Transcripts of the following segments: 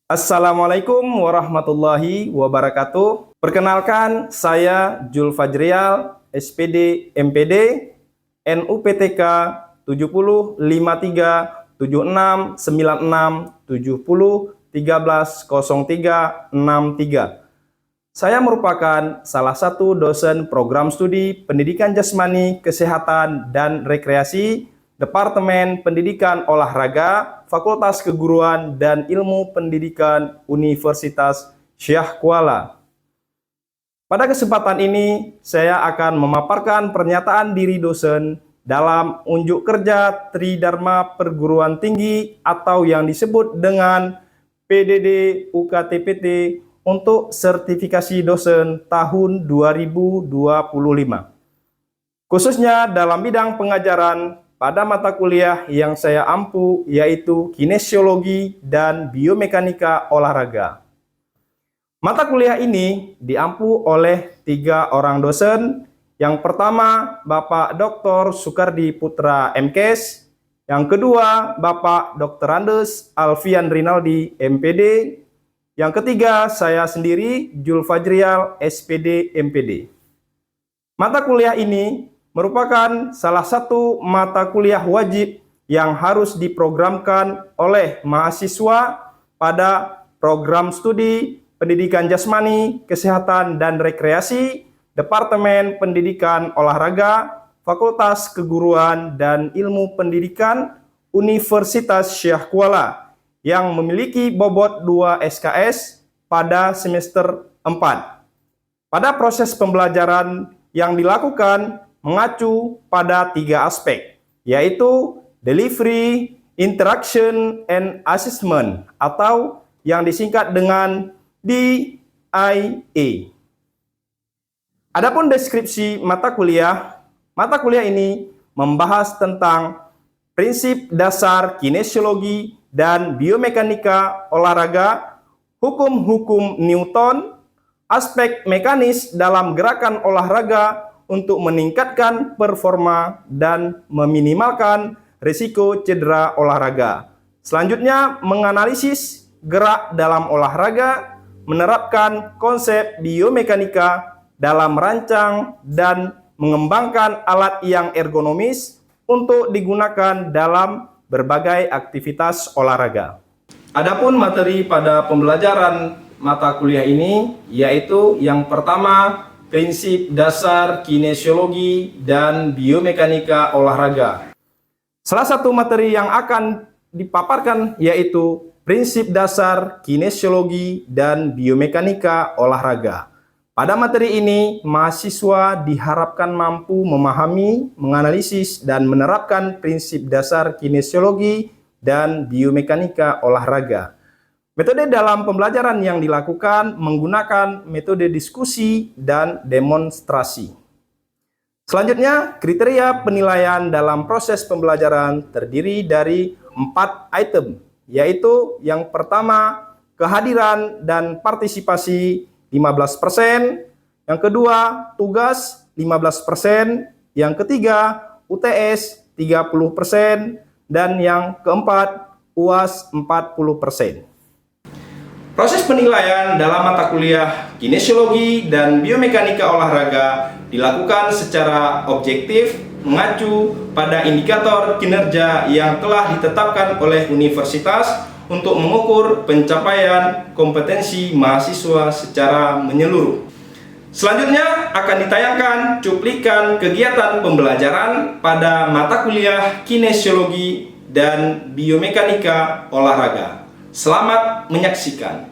Assalamualaikum warahmatullahi wabarakatuh. Perkenalkan, saya Jul Fajrial, SPD MPD, NUPTK 7053769670130363. Saya merupakan salah satu dosen program studi Pendidikan Jasmani, Kesehatan, dan Rekreasi, Departemen Pendidikan Olahraga, Fakultas Keguruan dan Ilmu Pendidikan Universitas Syah Kuala. Pada kesempatan ini, saya akan memaparkan pernyataan diri dosen dalam unjuk kerja Tridharma Perguruan Tinggi atau yang disebut dengan PDD UKTPT untuk sertifikasi dosen tahun 2025. Khususnya dalam bidang pengajaran pada mata kuliah yang saya ampu, yaitu kinesiologi dan biomekanika olahraga. Mata kuliah ini diampu oleh 3 orang dosen. Yang pertama, Bapak Dr. Sukardi Putra MKes. Yang kedua, Bapak Dr. Andes Alfian Rinaldi MPD. Yang ketiga, saya sendiri, Jul Fajrial, SPD MPD. Mata kuliah ini merupakan salah satu mata kuliah wajib yang harus diprogramkan oleh mahasiswa pada program studi Pendidikan Jasmani, Kesehatan, dan Rekreasi, Departemen Pendidikan Olahraga, Fakultas Keguruan dan Ilmu Pendidikan Universitas Syah Kuala yang memiliki bobot 2 SKS pada semester 4. Pada proses pembelajaran yang dilakukan mengacu pada 3 aspek, yaitu delivery, interaction, and assessment, atau yang disingkat dengan DIA. Adapun deskripsi mata kuliah ini membahas tentang prinsip dasar kinesiologi dan biomekanika olahraga, hukum-hukum Newton, aspek mekanis dalam gerakan olahraga untuk meningkatkan performa dan meminimalkan risiko cedera olahraga. Selanjutnya, menganalisis gerak dalam olahraga, menerapkan konsep biomekanika dalam merancang dan mengembangkan alat yang ergonomis untuk digunakan dalam berbagai aktivitas olahraga. Adapun materi pada pembelajaran mata kuliah ini yaitu yang pertama, prinsip dasar kinesiologi dan biomekanika olahraga. Salah satu materi yang akan dipaparkan yaitu prinsip dasar kinesiologi dan biomekanika olahraga. Pada materi ini, mahasiswa diharapkan mampu memahami, menganalisis, dan menerapkan prinsip dasar kinesiologi dan biomekanika olahraga. Metode dalam pembelajaran yang dilakukan menggunakan metode diskusi dan demonstrasi. Selanjutnya, kriteria penilaian dalam proses pembelajaran terdiri dari 4 item, yaitu yang pertama, kehadiran dan partisipasi 15%, yang kedua tugas 15%, yang ketiga UTS 30%, dan yang keempat UAS 40%. Proses penilaian dalam mata kuliah kinesiologi dan biomekanika olahraga dilakukan secara objektif mengacu pada indikator kinerja yang telah ditetapkan oleh universitas untuk mengukur pencapaian kompetensi mahasiswa secara menyeluruh. Selanjutnya akan ditayangkan cuplikan kegiatan pembelajaran pada mata kuliah kinesiologi dan biomekanika olahraga. Selamat menyaksikan.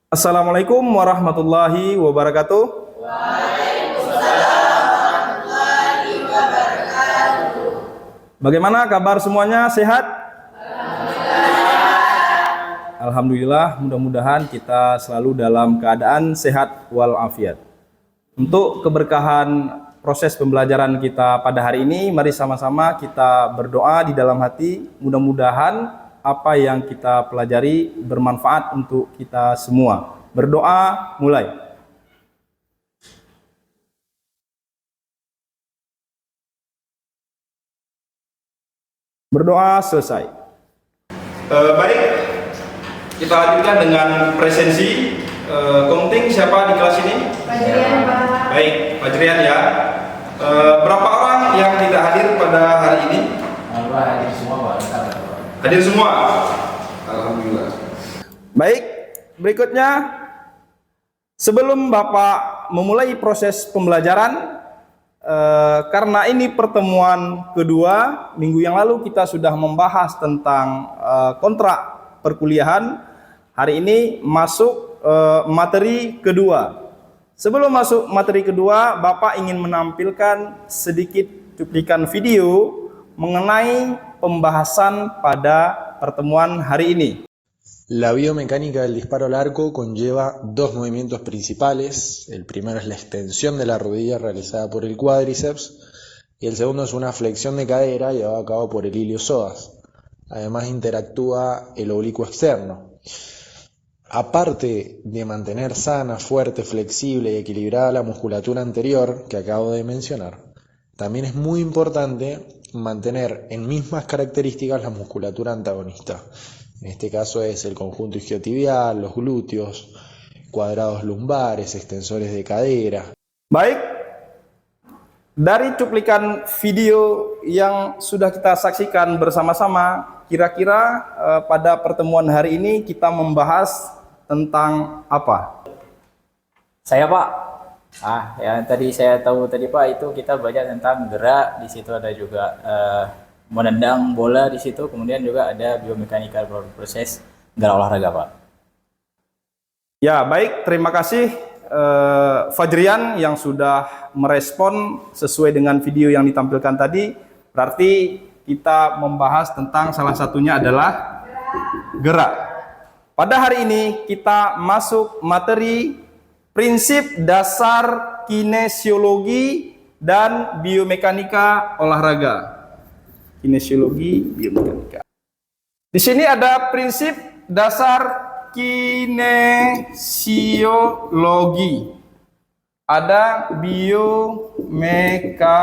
Assalamualaikum warahmatullahi wabarakatuh. Waalaikumsalam warahmatullahi wabarakatuh. Bagaimana kabar semuanya? Sehat? Alhamdulillah, mudah-mudahan kita selalu dalam keadaan sehat walafiat. Untuk keberkahan proses pembelajaran kita pada hari ini, mari sama-sama kita berdoa di dalam hati. Mudah-mudahan apa yang kita pelajari bermanfaat untuk kita semua. Berdoa mulai. Berdoa selesai. Baik. Kita lanjutkan dengan presensi. Komting siapa di kelas ini? Fajrian, Pak. Baik, Fajrian ya. Berapa orang yang tidak hadir pada hari ini? Hadir semua, Pak. Hadir semua. Alhamdulillah. Baik, berikutnya sebelum Bapak memulai proses pembelajaran, karena ini pertemuan kedua, minggu yang lalu kita sudah membahas tentang kontrak perkuliahan. Hari ini masuk materi kedua. Sebelum masuk materi kedua, Bapak ingin menampilkan sedikit cuplikan video mengenai pembahasan pada pertemuan hari ini. La biomecánica del disparo al arco conlleva dos movimientos principales. El primero es la extensión de la rodilla realizada por el cuádriceps y el segundo es una flexión de cadera llevada a cabo por el iliosoas. Además interactúa el oblicuo externo. Aparte de mantener sana, fuerte, flexible y equilibrada la musculatura anterior que acabo de mencionar, también es muy importante mantener en mismas características la musculatura antagonista. En este caso es el conjunto isquiotibial, los glúteos, cuadrados lumbares, extensores de cadera. Baik, dari cuplikan video yang sudah kita saksikan bersama-sama, kira-kira pada pertemuan hari ini kita membahas tentang apa? Saya, Pak. Yang tadi saya tahu tadi, Pak, itu kita belajar tentang gerak. Di situ ada juga menendang bola di situ, kemudian juga ada biomekanika proses gerak olahraga, Pak. Ya, baik, terima kasih Fajrian yang sudah merespon sesuai dengan video yang ditampilkan tadi. Berarti kita membahas tentang salah satunya adalah gerak. Pada hari ini kita masuk materi prinsip dasar kinesiologi dan biomekanika olahraga. Kinesiologi, biomekanika. Di sini ada prinsip dasar kinesiologi. Ada biomekanika.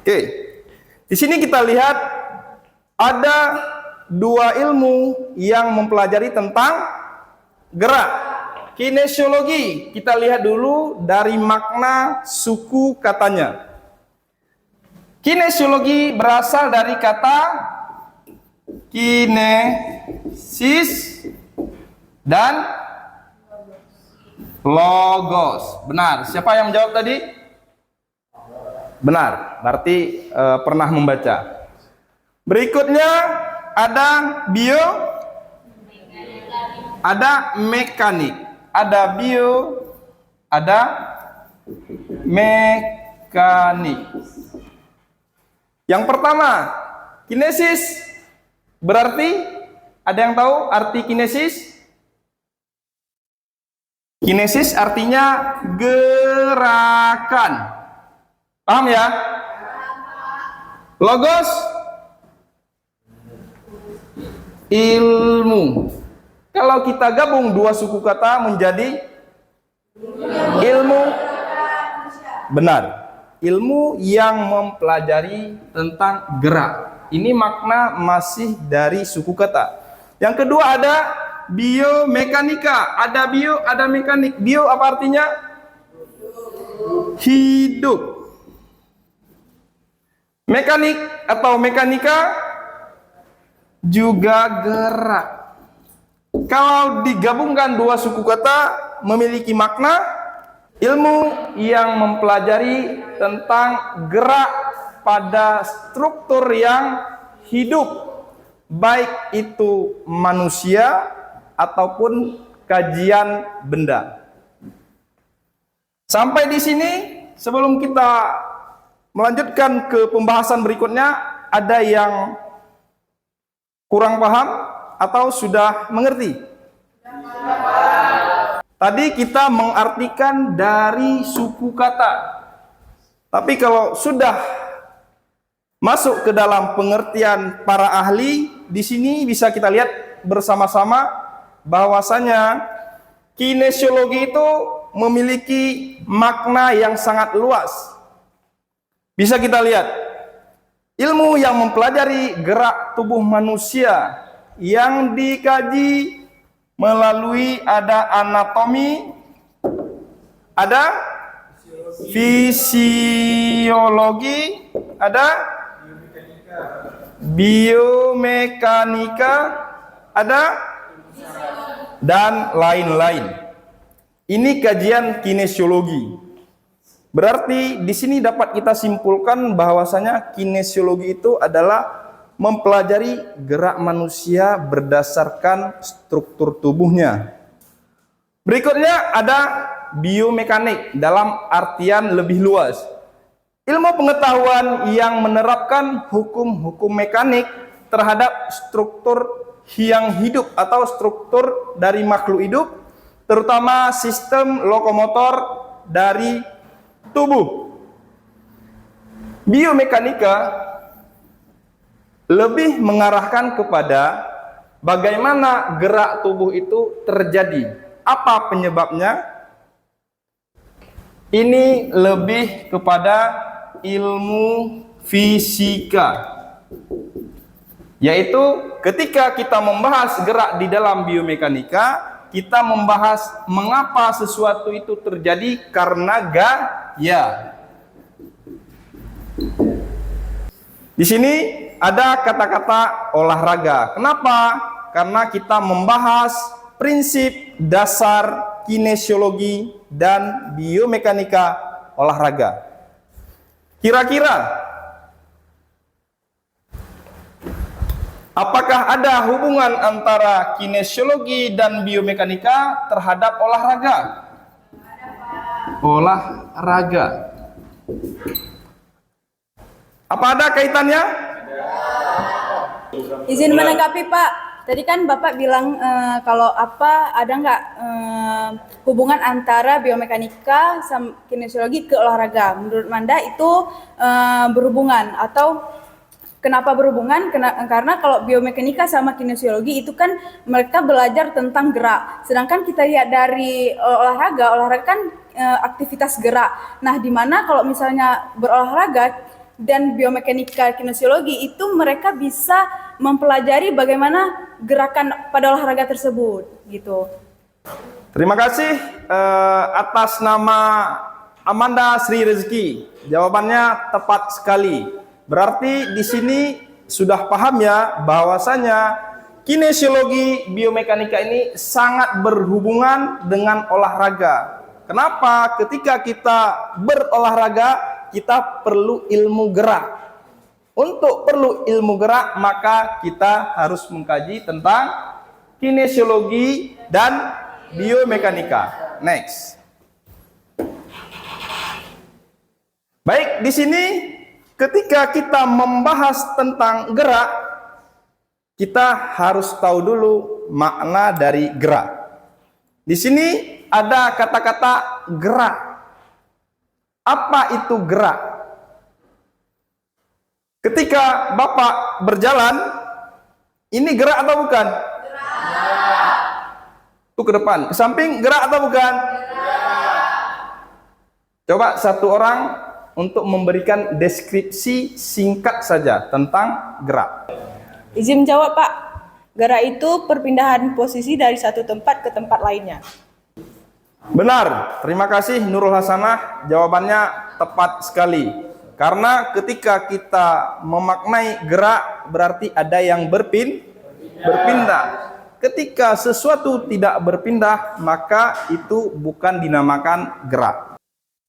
Oke. Di sini kita lihat ada dua ilmu yang mempelajari tentang gerak. Kinesiologi, kita lihat dulu dari makna suku katanya. Kinesiologi berasal dari kata kinesis dan logos. Benar. Siapa yang menjawab tadi? Benar, berarti pernah membaca. Berikutnya ada ada mekanik, ada ada mekanik. Yang pertama, kinesis berarti, ada yang tahu arti kinesis? Kinesis artinya gerakan. Paham ya? Logos ilmu. Kalau kita gabung dua suku kata menjadi ilmu. Benar. Ilmu yang mempelajari tentang gerak. Ini makna masih dari suku kata. Yang kedua ada biomekanika. Ada bio, ada mekanik. Bio apa artinya? Hidup. Mekanik atau mekanika juga gerak. Kalau digabungkan dua suku kata memiliki makna ilmu yang mempelajari tentang gerak pada struktur yang hidup, baik itu manusia ataupun kajian benda. Sampai di sini, sebelum kita melanjutkan ke pembahasan berikutnya, ada yang kurang paham atau sudah mengerti? Tadi kita mengartikan dari suku kata. Tapi kalau sudah masuk ke dalam pengertian para ahli, di sini bisa kita lihat bersama-sama bahwasanya kinesiologi itu memiliki makna yang sangat luas. Bisa kita lihat Ilmu yang mempelajari gerak tubuh manusia yang dikaji melalui ada anatomi, ada fisiologi, ada biomekanika, ada dan lain-lain. Ini kajian kinesiologi. Berarti di sini dapat kita simpulkan bahwasanya kinesiologi itu adalah mempelajari gerak manusia berdasarkan struktur tubuhnya. Berikutnya ada biomekanik dalam artian lebih luas. Ilmu pengetahuan yang menerapkan hukum-hukum mekanik terhadap struktur yang hidup atau struktur dari makhluk hidup, terutama sistem lokomotor dari tubuh. Biomekanika lebih mengarahkan kepada bagaimana gerak tubuh itu terjadi. Apa penyebabnya? Ini lebih kepada ilmu fisika. Yaitu ketika kita membahas gerak di dalam biomekanika, kita membahas mengapa sesuatu itu terjadi karena gaya. Di sini ada kata-kata olahraga. Kenapa? Karena kita membahas prinsip dasar kinesiologi dan biomekanika olahraga. Kira-kira apakah ada hubungan antara kinesiologi dan biomekanika terhadap olahraga? Olahraga. Apa ada kaitannya? Izin menanggapi Pak. Tadi kan Bapak bilang kalau ada nggak hubungan antara biomekanika sama kinesiologi ke olahraga? Menurut Manda itu berhubungan atau kenapa berhubungan? Karena kalau biomekanika sama kinesiologi itu kan mereka belajar tentang gerak. Sedangkan kita lihat dari olahraga kan aktivitas gerak. Nah, di mana kalau misalnya berolahraga dan biomekanika kinesiologi itu mereka bisa mempelajari bagaimana gerakan pada olahraga tersebut, gitu. Terima kasih atas nama Amanda Sri Rezeki. Jawabannya tepat sekali. Berarti di sini sudah paham ya bahwasanya kinesiologi biomekanika ini sangat berhubungan dengan olahraga. Kenapa? Ketika kita berolahraga, kita perlu ilmu gerak. Untuk perlu ilmu gerak, maka kita harus mengkaji tentang kinesiologi dan biomekanika. Next. Baik, di sini ketika kita membahas tentang gerak, kita harus tahu dulu makna dari gerak. Di sini ada kata-kata gerak. Apa itu gerak? Ketika Bapak berjalan, ini gerak atau bukan? Gerak. Itu ke depan, ke samping, gerak atau bukan? Gerak. Coba satu orang untuk memberikan deskripsi singkat saja tentang gerak. Izin jawab Pak, gerak itu perpindahan posisi dari satu tempat ke tempat lainnya. Benar, terima kasih Nurul Hasanah, jawabannya tepat sekali. Karena ketika kita memaknai gerak berarti ada yang berpindah. Ketika sesuatu tidak berpindah maka itu bukan dinamakan gerak.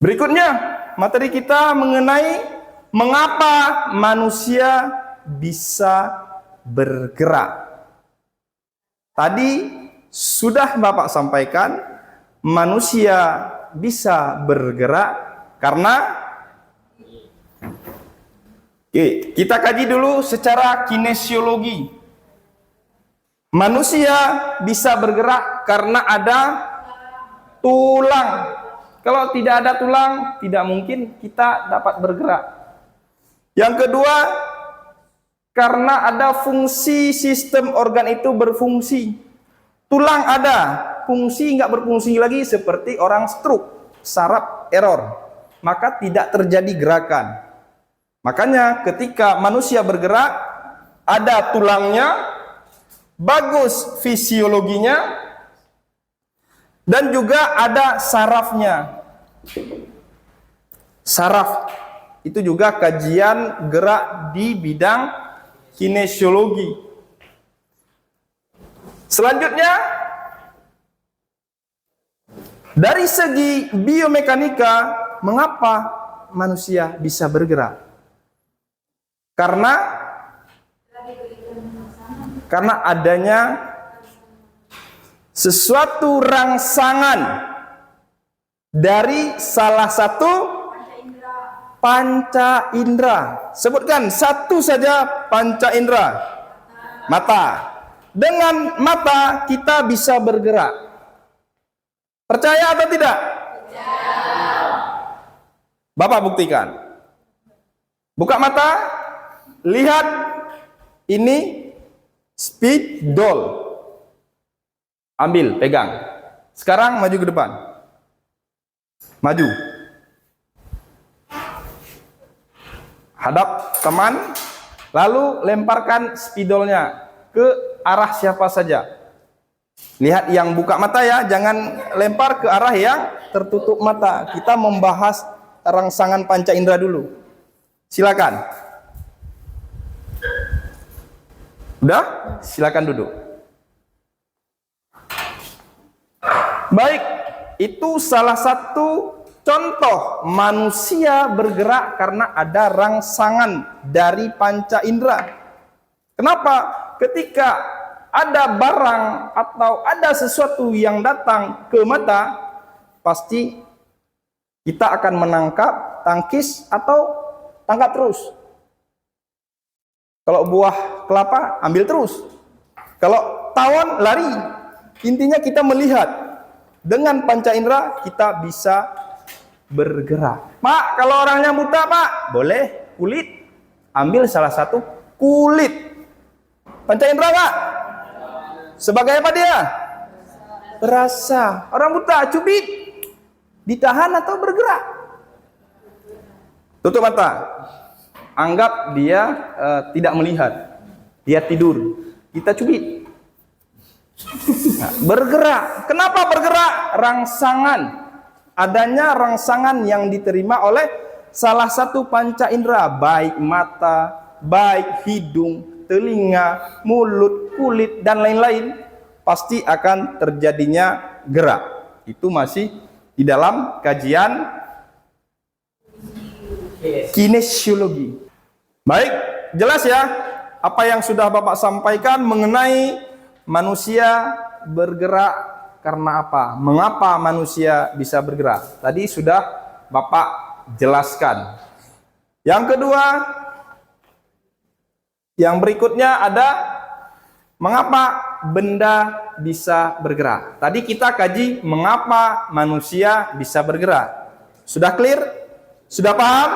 Berikutnya materi kita mengenai mengapa manusia bisa bergerak. Tadi sudah Bapak sampaikan manusia bisa bergerak karena kita kaji dulu secara kinesiologi. Manusia bisa bergerak karena ada tulang. Kalau tidak ada tulang, tidak mungkin kita dapat bergerak. Yang kedua, karena ada fungsi sistem organ itu berfungsi. Tulang ada, fungsi nggak berfungsi lagi seperti orang stroke, saraf error. Maka tidak terjadi gerakan. Makanya ketika manusia bergerak, ada tulangnya, bagus fisiologinya, dan juga ada sarafnya. Saraf itu juga kajian gerak di bidang kinesiologi. Selanjutnya, dari segi biomekanika, mengapa manusia bisa bergerak? Karena adanya sesuatu rangsangan dari salah satu panca indera. Sebutkan satu saja panca indera. Mata. Dengan mata kita bisa bergerak. Percaya atau tidak? Bapak buktikan. Buka mata, lihat ini spidol. Ambil, pegang. Sekarang maju ke depan. Maju. Hadap teman, lalu lemparkan spidolnya ke arah siapa saja. Lihat yang buka mata ya, jangan lempar ke arah yang tertutup mata. Kita membahas rangsangan panca indera dulu. Silakan. Udah? Silakan duduk. Baik, itu salah satu contoh manusia bergerak karena ada rangsangan dari panca indera. Kenapa? Ketika ada barang atau ada sesuatu yang datang ke mata, pasti kita akan menangkap, tangkis, atau tangkap terus. Kalau buah kelapa, ambil terus. Kalau tawon, lari. Intinya kita melihat. Dengan panca indera, kita bisa bergerak. Pak, kalau orangnya buta, Pak, boleh kulit. Ambil salah satu kulit. Panca indera, Pak? Sebagai apa dia? Rasa. Orang buta, cubit. Ditahan atau bergerak? Tutup mata. Anggap dia tidak melihat. Dia tidur. Kita cubit. Nah, bergerak. Kenapa bergerak? Rangsangan. Adanya rangsangan yang diterima oleh salah satu panca indera, baik mata, baik hidung, telinga, mulut, kulit, dan lain-lain, pasti akan terjadinya gerak. Itu masih di dalam kajian kinesiologi. Baik, jelas ya apa yang sudah Bapak sampaikan mengenai manusia bergerak karena apa? Mengapa manusia bisa bergerak? Tadi sudah Bapak jelaskan. Yang kedua, yang berikutnya ada mengapa benda bisa bergerak. Tadi kita kaji mengapa manusia bisa bergerak. Sudah clear? Sudah paham?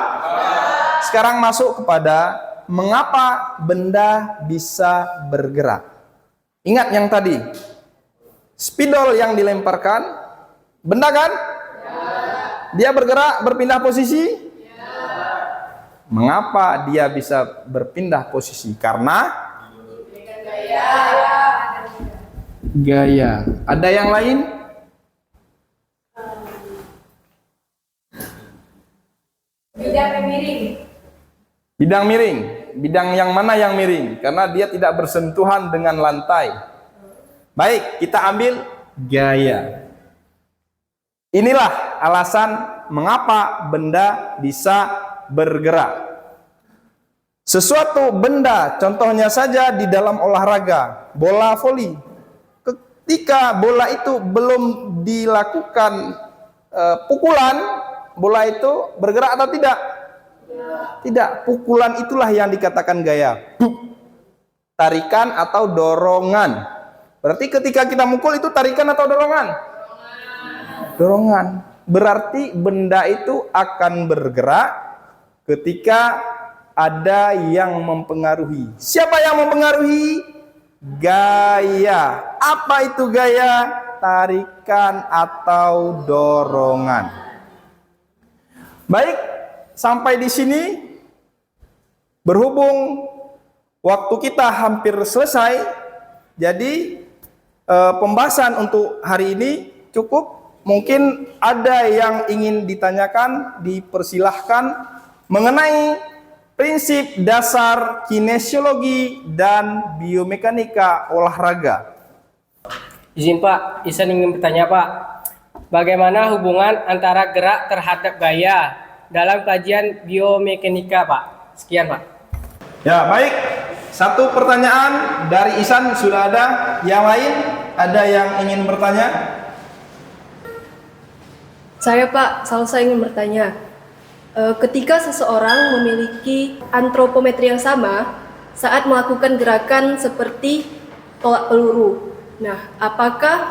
Sekarang masuk kepada mengapa benda bisa bergerak. Ingat yang tadi, spidol yang dilemparkan, benda kan? Dia bergerak, berpindah posisi? Mengapa dia bisa berpindah posisi? Karena gaya. Ada yang lain? Bidang miring. Bidang miring. Bidang yang mana yang miring? Karena dia tidak bersentuhan dengan lantai. Baik, kita ambil gaya. Inilah alasan mengapa benda bisa bergerak. Sesuatu benda, contohnya saja di dalam olahraga, bola voli. Ketika bola itu belum dilakukan pukulan, bola itu bergerak atau tidak? Tidak. Pukulan itulah yang dikatakan gaya. Tarikan atau dorongan. Berarti ketika kita mukul itu tarikan atau dorongan? Dorongan. Berarti benda itu akan bergerak ketika ada yang mempengaruhi. Siapa yang mempengaruhi? Gaya. Apa itu gaya? Tarikan atau dorongan. Baik, sampai di sini Berhubung waktu kita hampir selesai, jadi pembahasan untuk hari ini cukup. Mungkin ada yang ingin ditanyakan, dipersilahkan mengenai prinsip dasar kinesiologi dan biomekanika olahraga. Izin Pak, Isan ingin bertanya Pak, bagaimana hubungan antara gerak terhadap gaya dalam kajian biomekanika Pak? Sekian Pak. Ya, baik. Satu pertanyaan dari Isan sudah ada. Yang lain ada yang ingin bertanya? Saya Pak, saya ingin bertanya, ketika seseorang memiliki antropometri yang sama saat melakukan gerakan seperti tolak peluru, nah apakah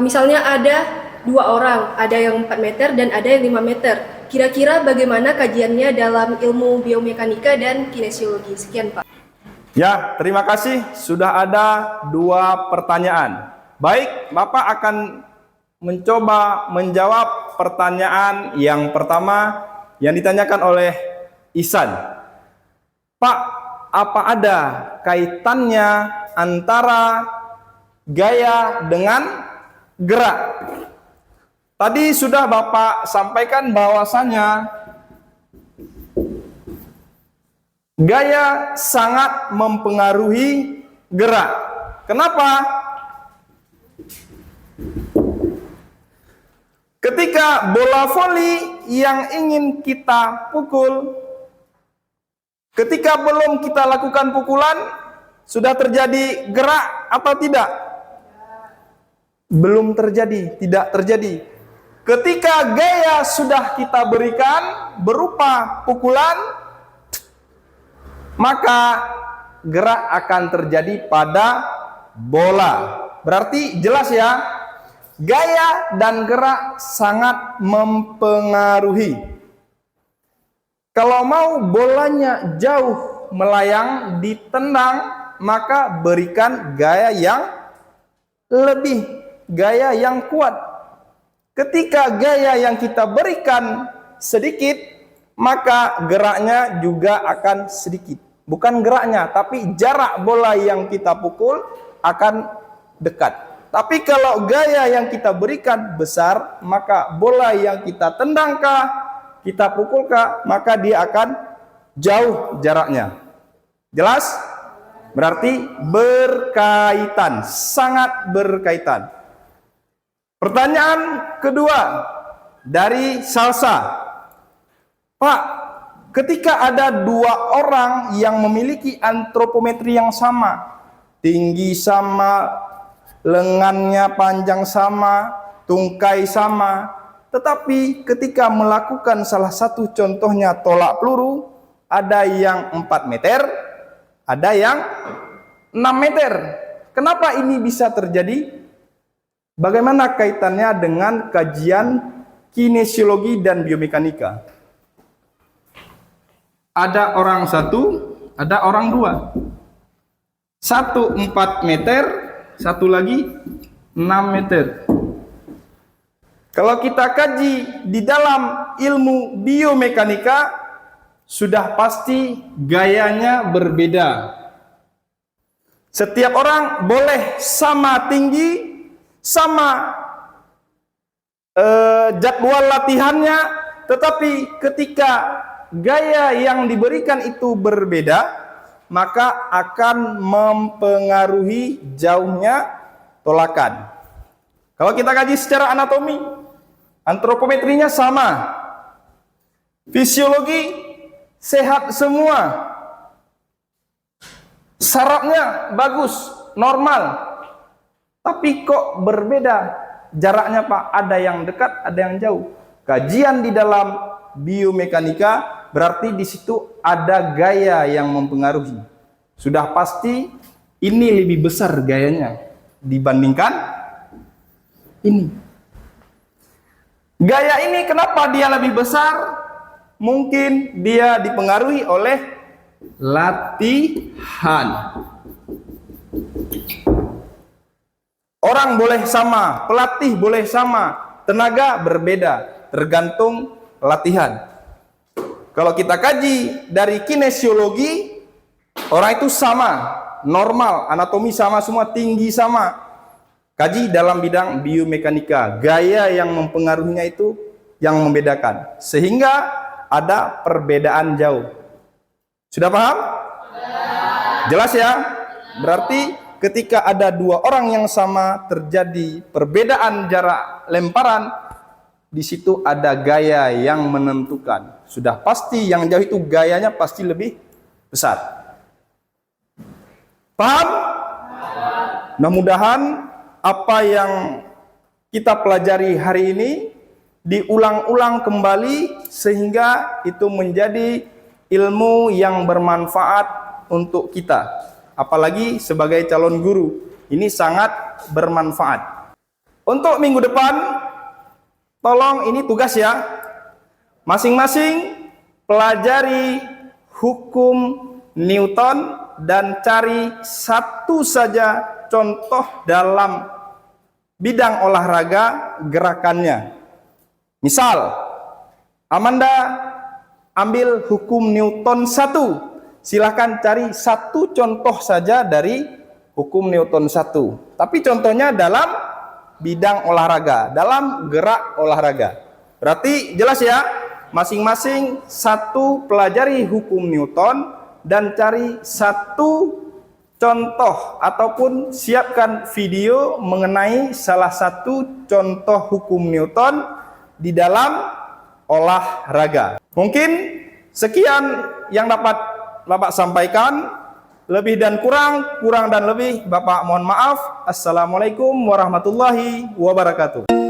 misalnya ada dua orang, ada yang 4 meter dan ada yang 5 meter, kira-kira bagaimana kajiannya dalam ilmu biomekanika dan kinesiologi? Sekian Pak. Ya, terima kasih. Sudah ada 2 pertanyaan. Baik, Bapak akan mencoba menjawab pertanyaan yang pertama yang ditanyakan oleh Ihsan. Pak, apa ada kaitannya antara gaya dengan gerak? Tadi sudah Bapak sampaikan bahwasanya gaya sangat mempengaruhi gerak. Kenapa? Ketika bola voli yang ingin kita pukul, ketika belum kita lakukan pukulan, sudah terjadi gerak atau tidak? Belum terjadi, tidak terjadi. Ketika gaya sudah kita berikan berupa pukulan, maka gerak akan terjadi pada bola. Berarti jelas ya, gaya dan gerak sangat mempengaruhi. Kalau mau bolanya jauh melayang, ditendang, maka berikan gaya yang lebih, gaya yang kuat. Ketika gaya yang kita berikan sedikit, maka geraknya juga akan sedikit. Bukan geraknya, tapi jarak bola yang kita pukul akan dekat. Tapi kalau gaya yang kita berikan besar, maka bola yang kita tendangkah, kita pukulkah, maka dia akan jauh jaraknya. Jelas? Berarti berkaitan, sangat berkaitan. Pertanyaan kedua dari Salsa. Pak, ketika ada 2 orang yang memiliki antropometri yang sama, tinggi sama, lengannya panjang sama, tungkai sama, tetapi ketika melakukan salah satu contohnya tolak peluru, ada yang 4 meter, ada yang 6 meter. Kenapa ini bisa terjadi? Bagaimana kaitannya dengan kajian kinesiologi dan biomekanika? Ada orang 1, ada orang 2. 1 4 meter, satu lagi 6 meter. Kalau kita kaji di dalam ilmu biomekanika, sudah pasti gayanya berbeda. Setiap orang boleh sama tinggi, sama jadwal latihannya, tetapi ketika gaya yang diberikan itu berbeda, maka akan mempengaruhi jauhnya tolakan. Kalau kita kaji secara anatomi, antropometrinya sama, fisiologi sehat semua, sarafnya bagus, normal, tapi kok berbeda jaraknya Pak? Ada yang dekat, ada yang jauh. Kajian di dalam biomekanika berarti di situ ada gaya yang mempengaruhi. Sudah pasti ini lebih besar gayanya dibandingkan ini. Gaya ini kenapa dia lebih besar? Mungkin dia dipengaruhi oleh latihan. Orang boleh sama, pelatih boleh sama, tenaga berbeda, tergantung latihan. Kalau kita kaji dari kinesiologi, orang itu sama, normal, anatomi sama semua, tinggi sama. Kaji dalam bidang biomekanika, gaya yang mempengaruhinya itu yang membedakan. Sehingga ada perbedaan jauh. Sudah paham? Jelas ya? Berarti ketika ada dua orang yang sama terjadi perbedaan jarak lemparan, di situ ada gaya yang menentukan. Sudah pasti yang jauh itu gayanya pasti lebih besar. Paham? Mudah-mudahan apa yang kita pelajari hari ini diulang-ulang kembali sehingga itu menjadi ilmu yang bermanfaat untuk kita. Apalagi sebagai calon guru, ini sangat bermanfaat. Untuk minggu depan, tolong ini tugas ya. Masing-masing pelajari hukum Newton dan cari satu saja contoh dalam bidang olahraga gerakannya. Misal, Amanda ambil hukum Newton 1. Silahkan cari satu contoh saja dari hukum Newton 1. Tapi contohnya dalam bidang olahraga, dalam gerak olahraga. Berarti jelas ya, masing-masing satu pelajari hukum Newton dan cari satu contoh ataupun siapkan video mengenai salah satu contoh hukum Newton di dalam olahraga. Mungkin sekian yang dapat Bapak sampaikan. Lebih dan kurang dan lebih Bapak mohon maaf. Assalamualaikum warahmatullahi wabarakatuh.